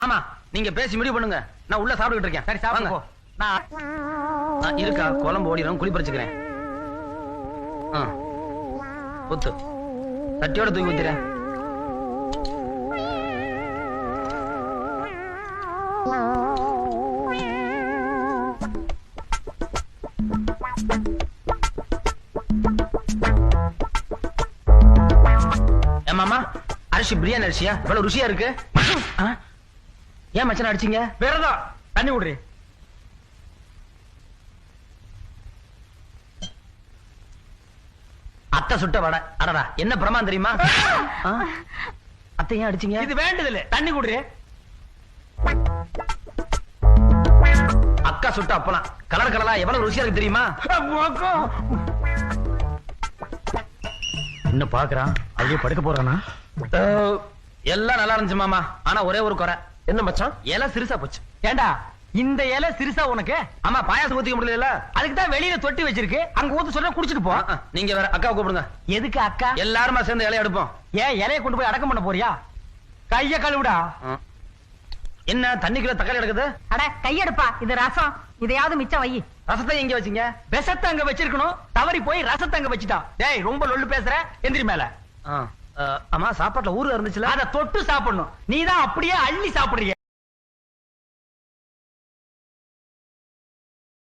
ஆமா நீங்க பேசி முடிவு பண்ணுங்க, நான் உள்ள சாப்பிட்டுட்டு இருக்கேன். சரி சாப்பிடுங்க. நான் இருக்கா குழம்பு ஓடிடும், குழி பறிச்சுக்கிறேன். ஊத்து, தட்டியோட தூக்கி ஊத்துறேன். ஏமாமா அரிசி பிரியாணி அரிசியா இவ்வளவு ருசியா இருக்கு? ஏன் மச்சான் அடிச்சீங்க? வேறதான் தண்ணி விடுறி. அத்தை சுட்ட வடை. அடடா என்ன பிரமாதம் தெரியுமா? அத்தை ஏன் அடிச்சீங்க? இது வேண்டதில்லை, தண்ணி குடுறி. அக்கா சுட்ட அப்பலாம் கலர் கலரா எவ்வளவு ருசியா இருக்கு தெரியுமா? இன்னும் பாக்குறான், அப்படியே படுக்க போறானா? எல்லாம் நல்லா இருந்துச்சு மாமா, ஆனா ஒரே ஒரு குறை. என்ன மச்சான்? இலை சிறுசா போச்சு. ஏண்டா இந்த இலை சிறுசா உனக்கு? ஆமா பாயாசம் ஊத்திக்க முடியல, அதுக்கு தான் வெளியில தொட்டி வச்சிருக்கு, அங்க ஊத்து சொன்னா குடிச்சிட்டு போ. நீங்க வேற அக்கா கூப்பிடுங்க. எதுக்கு அக்கா? எல்லாருமா சேர்ந்து இலைய எடுப்போம். ஏன் இலைய கொண்டு போய் அடக்கம் பண்ண போறியா? கைய கழுவுடா. என்ன தண்ணிக்குள்ள தக்காளி எடுக்குது? அட கையெடுப்பா, இது ரசம், இதையாவது மிச்சம் வை. ரசத்தை எங்க வச்சீங்க? விஷத்தை அங்க வச்சிருக்கணும், தவறி போய் ரசத்தை அங்க வச்சுட்டா. டேய் ரொம்ப லொல்லு பேசுற, எந்திரி மேல. ஆமா சாப்பாட்டுல ஊரு இருந்துச்சுல, அத தொட்டு சாப்பிடணும். நீதான் அப்படியே அள்ளி சாப்பிடுறிய.